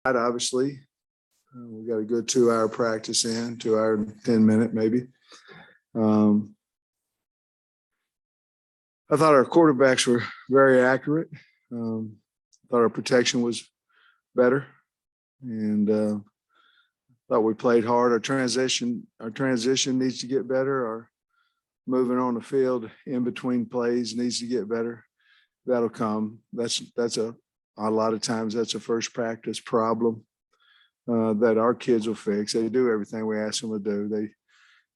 obviously. We got a good 2-hour practice in, 2 hour and 10 minute maybe. I thought our quarterbacks were very accurate. Thought our protection was better, and thought we played hard. Our transition needs to get better. Our moving on the field in between plays needs to get better. That'll come. That's a lot of times that's a first practice problem that our kids will fix. They do everything we ask them to do. They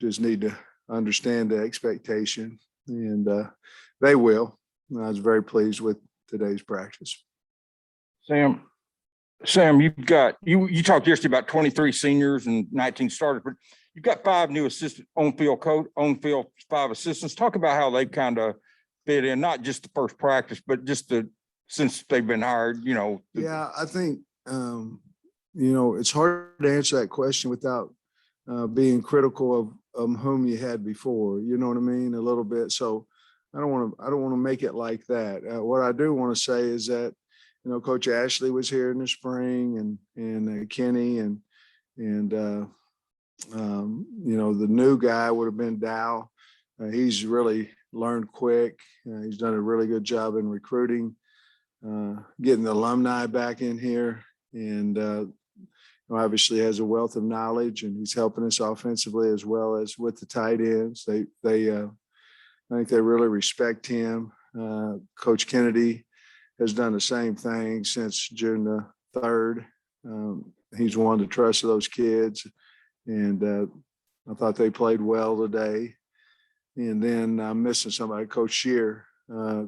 just need to understand the expectation, and they will. I was very pleased with today's practice. Sam, you've got you talked yesterday about 23 seniors and 19 starters, but you've got 5 new assistant on-field 5 assistants. Talk about how they've kind of fit in, not just the first practice, but just since they've been hired, Yeah, I think, it's hard to answer that question without being critical of whom you had before, you know what I mean, a little bit. So I don't want to make it like that. What I do want to say is that, Coach Ashley was here in the spring, and Kenny, and the new guy would have been Dow. He's really learned quick. He's done a really good job in recruiting, getting the alumni back in here, and obviously has a wealth of knowledge, and he's helping us offensively as well as with the tight ends. I think they really respect him. Coach Kennedy has done the same thing since June the 3rd. He's won the trust of those kids, and I thought they played well today. And then I'm missing somebody, Coach Shear.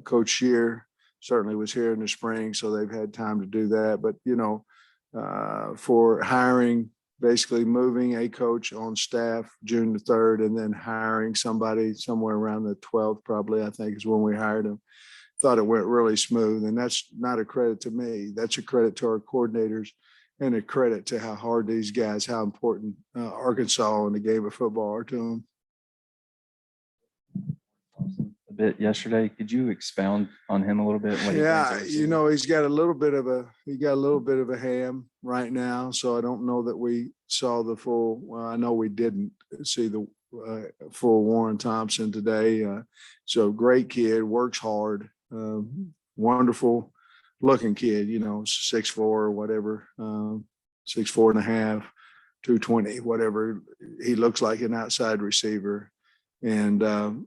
Coach Shear certainly was here in the spring, so they've had time to do that. But, for hiring, basically moving a coach on staff June the 3rd, and then hiring somebody somewhere around the 12th, probably, I think is when we hired him. Thought it went really smooth, and that's not a credit to me. That's a credit to our coordinators, and a credit to how hard these guys, how important Arkansas and the game of football are to them. A bit yesterday. Could you expound on him a little bit? Yeah, he's got a little bit of a ham right now, so I don't know that we saw the full. Well, I know we didn't see the full Warren Thompson today. So great kid, works hard, wonderful looking kid. 6'4" or whatever, 6'4.5", 220, whatever. He looks like an outside receiver. And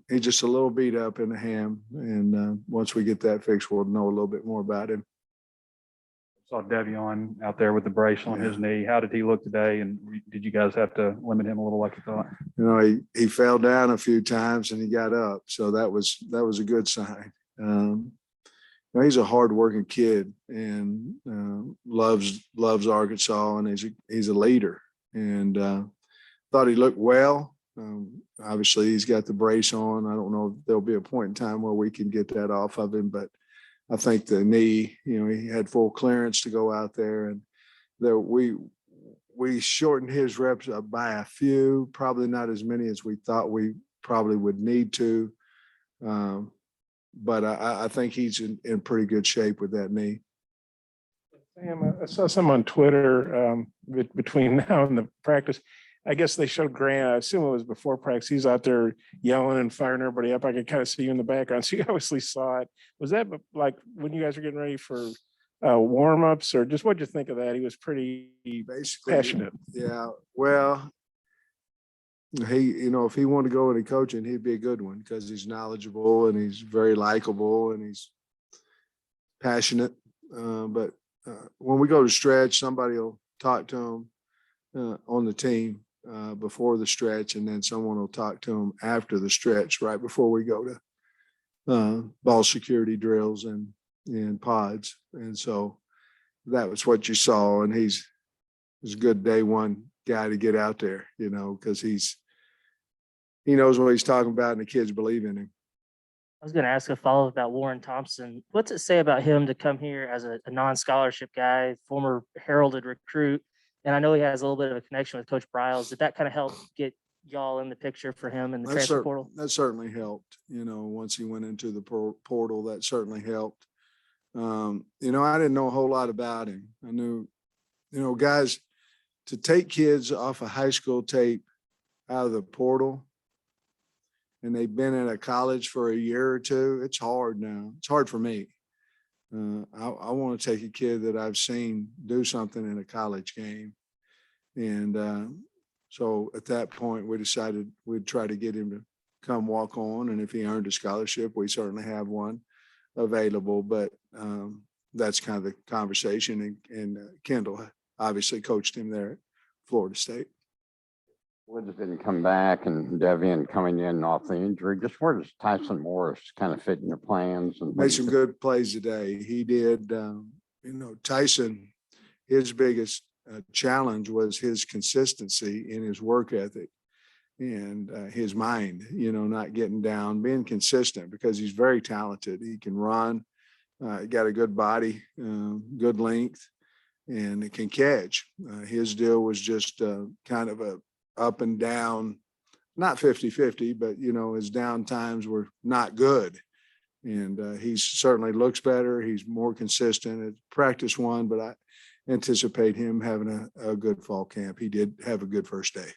he's just a little beat up in the ham. And once we get that fixed, we'll know a little bit more about him. Saw Devion out there with the brace on his knee. How did he look today? And did you guys have to limit him a little like you thought? He fell down a few times and he got up. So that was a good sign. He's a hardworking kid and loves Arkansas, and he's a leader. And thought he looked well. Obviously, he's got the brace on. I don't know if there'll be a point in time where we can get that off of him, but I think the knee, he had full clearance to go out there, and we shortened his reps up by a few, probably not as many as we thought we probably would need to. But I think he's in pretty good shape with that knee. Sam, I saw some on Twitter between now and the practice. I guess they showed Grant. I assume it was before practice. He's out there yelling and firing everybody up. I could kind of see you in the background. So you obviously saw it. Was that like when you guys were getting ready for warm-ups, or just what'd you think of that? He was pretty basically passionate. Yeah. Well, he, if he wanted to go into coaching, he'd be a good one because he's knowledgeable and he's very likable and he's passionate. But when we go to stretch, somebody will talk to him on the team before the stretch, and then someone will talk to him after the stretch, right before we go to ball security drills and pods. And so that was what you saw. And he's a good day one guy to get out there, because he knows what he's talking about, and the kids believe in him. I was going to ask a follow-up about Warren Thompson. What's it say about him to come here as a non-scholarship guy, former heralded recruit? And I know he has a little bit of a connection with Coach Briles. Did that kind of help get y'all in the picture for him in the transfer portal? That certainly helped. Once he went into the portal, that certainly helped. I didn't know a whole lot about him. I knew Guys, to take kids off a high school tape out of the portal and they've been in a college for a year or two, it's hard now. It's hard for me. I want to take a kid that I've seen do something in a college game. And so at that point, we decided we'd try to get him to come walk on. And if he earned a scholarship, we certainly have one available. But that's kind of the conversation. And Kendall obviously coached him there at Florida State. Woods didn't come back and Devian coming in off the injury. Just where does Tyson Morris kind of fit in your plans? And Made some good plays today. He did. Tyson, his biggest challenge was his consistency in his work ethic and his mind, not getting down, being consistent because he's very talented. He can run, got a good body, good length, and it can catch. His deal was just kind of a up and down, not 50-50, but, his down times were not good. And he certainly looks better. He's more consistent at practice one, but I anticipate him having a good fall camp. He did have a good first day.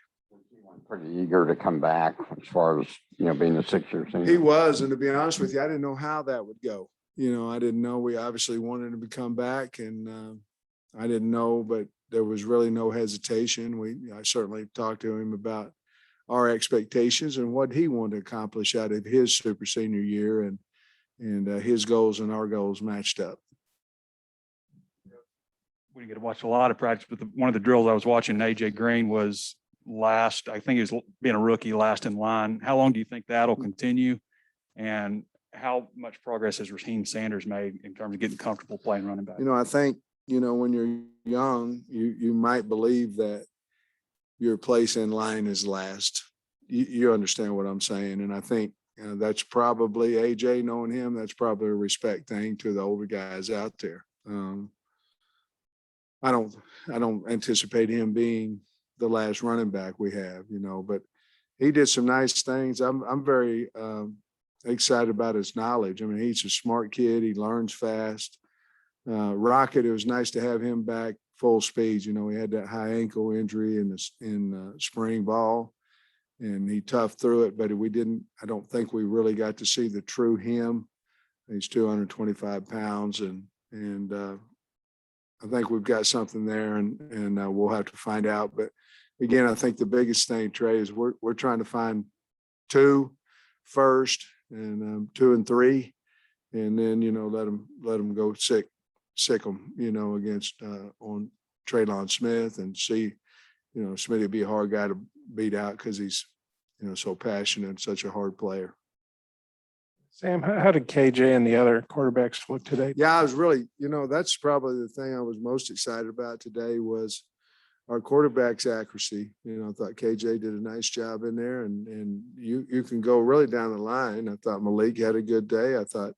Pretty eager to come back as far as, being a 6-year senior. He was, and to be honest with you, I didn't know how that would go. I didn't know. We obviously wanted him to come back, and I didn't know, but there was really no hesitation. I certainly talked to him about our expectations and what he wanted to accomplish out of his super senior year, and his goals and our goals matched up. We get to watch a lot of practice, but one of the drills I was watching, AJ Green was last. I think he was being a rookie, last in line. How long do you think that'll continue? And how much progress has Raheem Sanders made in terms of getting comfortable playing running back? I think, when you're young, you might believe that your place in line is last. You understand what I'm saying. And I think that's probably AJ, knowing him, that's probably a respect thing to the older guys out there. I don't anticipate him being the last running back we have, but he did some nice things. I'm very excited about his knowledge. I mean, he's a smart kid. He learns fast. Rocket, it was nice to have him back full speed. He had that high ankle injury in spring ball, and he toughed through it, but I don't think we really got to see the true him. He's 225 pounds, and I think we've got something there, and we'll have to find out. But again, I think the biggest thing, Trey, is we're trying to find 2 first and 2 and 3, and then let them go sick them, against on Traylon Smith, and see, Smith would be a hard guy to beat out because he's so passionate and such a hard player. Sam, how did KJ and the other quarterbacks look today? Yeah, I was really, that's probably the thing I was most excited about today was our quarterback's accuracy. I thought KJ did a nice job in there, and you can go really down the line. I thought Malik had a good day. I thought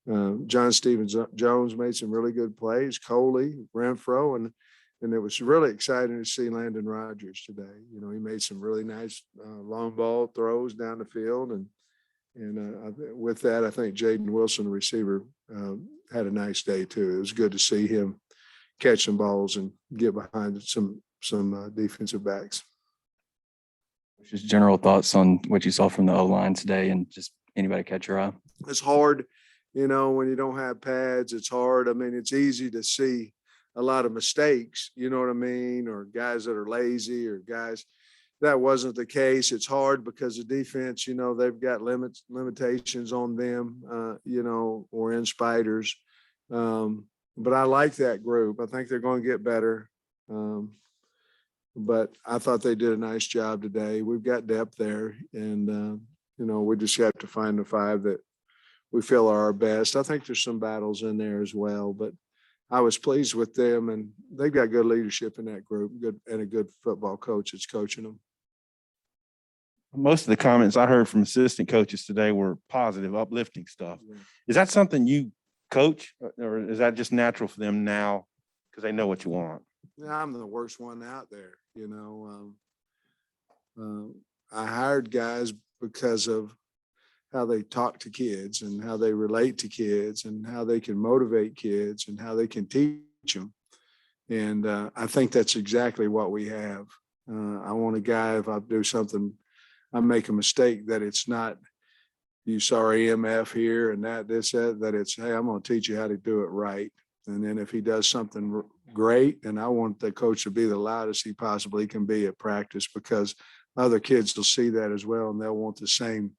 John Stevens Jones made some really good plays, Coley, Renfro, and it was really exciting to see Landon Rogers today. He made some really nice long ball throws down the field, and with that, I think Jaden Wilson, the receiver, had a nice day too. It was good to see him catch some balls and get behind some defensive backs. Just general thoughts on what you saw from the O-line today, and just anybody catch your eye? It's hard, when you don't have pads, it's hard. I mean, it's easy to see a lot of mistakes, you know what I mean? Or guys that are lazy, or guys that wasn't the case. It's hard because the defense, they've got limitations on them, or in spiders. But I like that group. I think they're going to get better. But I thought they did a nice job today. We've got depth there, and, we just have to find the 5 that we feel are our best. I think there's some battles in there as well, but I was pleased with them, and they've got good leadership in that group, and a good football coach that's coaching them. Most of the comments I heard from assistant coaches today were positive, uplifting stuff. Is that something you coach, or is that just natural for them now because they know what you want? Yeah, I'm the worst one out there. I hired guys because of how they talk to kids and how they relate to kids and how they can motivate kids and how they can teach them. And I think that's exactly what we have. I want a guy, if I do something, I make a mistake, that it's not, you saw EMF here and that it's, hey, I'm going to teach you how to do it right. And then if he does something great, and I want the coach to be the loudest he possibly can be at practice, because other kids will see that as well, and they'll want the same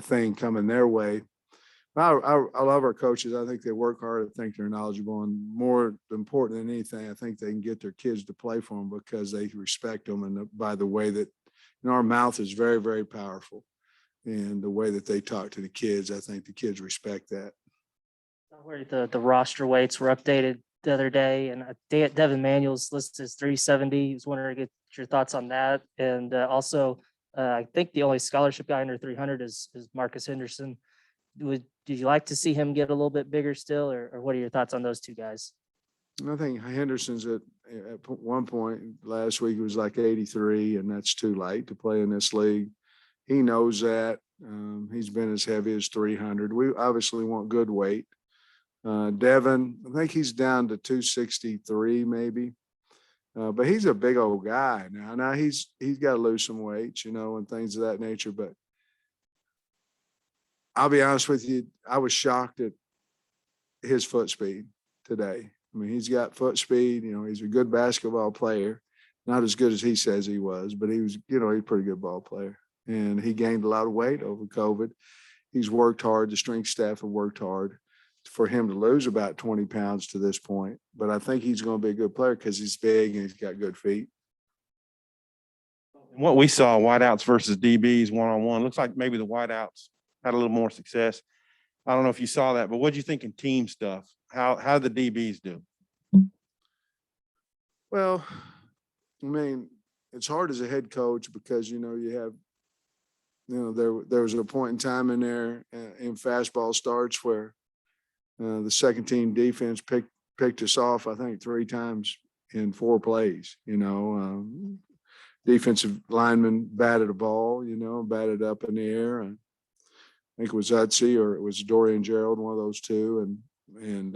thing coming their way. I love our coaches. I think they work hard. I think they're knowledgeable, and more important than anything, I think they can get their kids to play for them because they respect them. And by the way that, our mouth is very, very powerful, and the way that they talk to the kids, I think the kids respect that. Where the roster weights were updated the other day, and Devin Manuel's listed as 370. He was wondering, get your thoughts on that. And also, I think the only scholarship guy under 300 is Marcus Henderson. Did you like to see him get a little bit bigger still, or what are your thoughts on those two guys? I think Henderson's at one point last week, it was like 83, and that's too light to play in this league. He knows that. He's been as heavy as 300. We obviously want good weight. Devin, I think he's down to 263 maybe, but he's a big old guy now. Now he's got to lose some weight, and things of that nature. But I'll be honest with you, I was shocked at his foot speed today. I mean, he's got foot speed. He's a good basketball player, not as good as he says he was, but he was, he's a pretty good ball player. And he gained a lot of weight over COVID. He's worked hard. The strength staff have worked hard for him to lose about 20 pounds to this point. But I think he's going to be a good player because he's big and he's got good feet. What we saw, wideouts versus DBs one-on-one, looks like maybe the wideouts had a little more success. I don't know if you saw that, but what do you think in team stuff? How did the DBs do? Well, I mean, it's hard as a head coach because, you have, there was a point in time in there in fastball starts where the second team defense picked us off, I think 3 times in 4 plays. Defensive lineman batted a ball, batted up in the air. And I think it was Utsy or it was Dorian Gerald, one of those two. And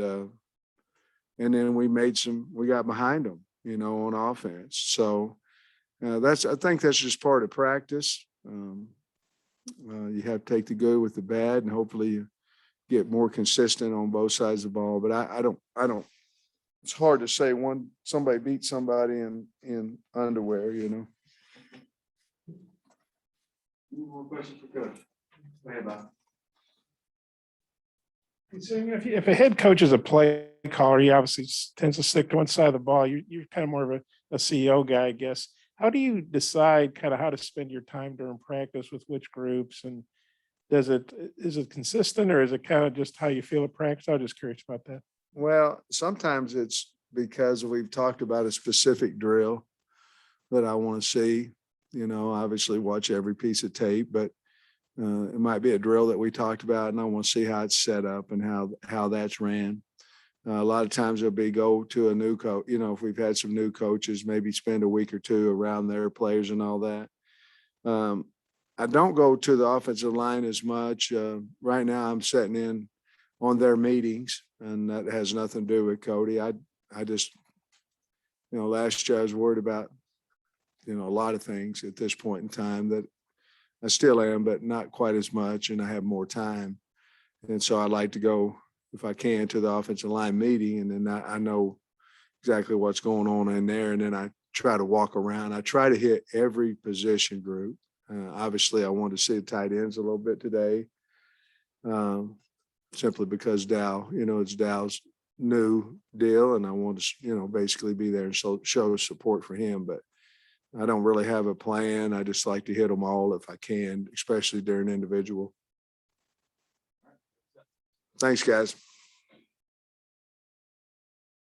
then we got behind them, on offense. So I think that's just part of practice. You have to take the good with the bad, and hopefully you get more consistent on both sides of the ball. But I don't, it's hard to say somebody beat somebody in underwear, Any more questions for Coach? So if a head coach is a play caller, he obviously tends to stick to one side of the ball. You're kind of more of a CEO guy, I guess. How do you decide kind of how to spend your time during practice with which groups? And is it consistent, or is it kind of just how you feel at practice? I'm just curious about that. Well, sometimes it's because we've talked about a specific drill that I want to see, obviously watch every piece of tape, but it might be a drill that we talked about and I want to see how it's set up and how that's ran. A lot of times it'll be go to a new coach, if we've had some new coaches, maybe spend a week or 2 around their players and all that. I don't go to the offensive line as much. Right now I'm sitting in on their meetings, and that has nothing to do with Cody. I just, last year I was worried about, a lot of things at this point in time that I still am, but not quite as much, and I have more time. And so I like to go, if I can, to the offensive line meeting, and then I know exactly what's going on in there, and then I try to walk around. I try to hit every position group. Obviously, I want to see the tight ends a little bit today, simply because Dow, it's Dow's new deal, and I want to, basically be there and show support for him. But I don't really have a plan. I just like to hit them all if I can, especially during individual. Thanks, guys.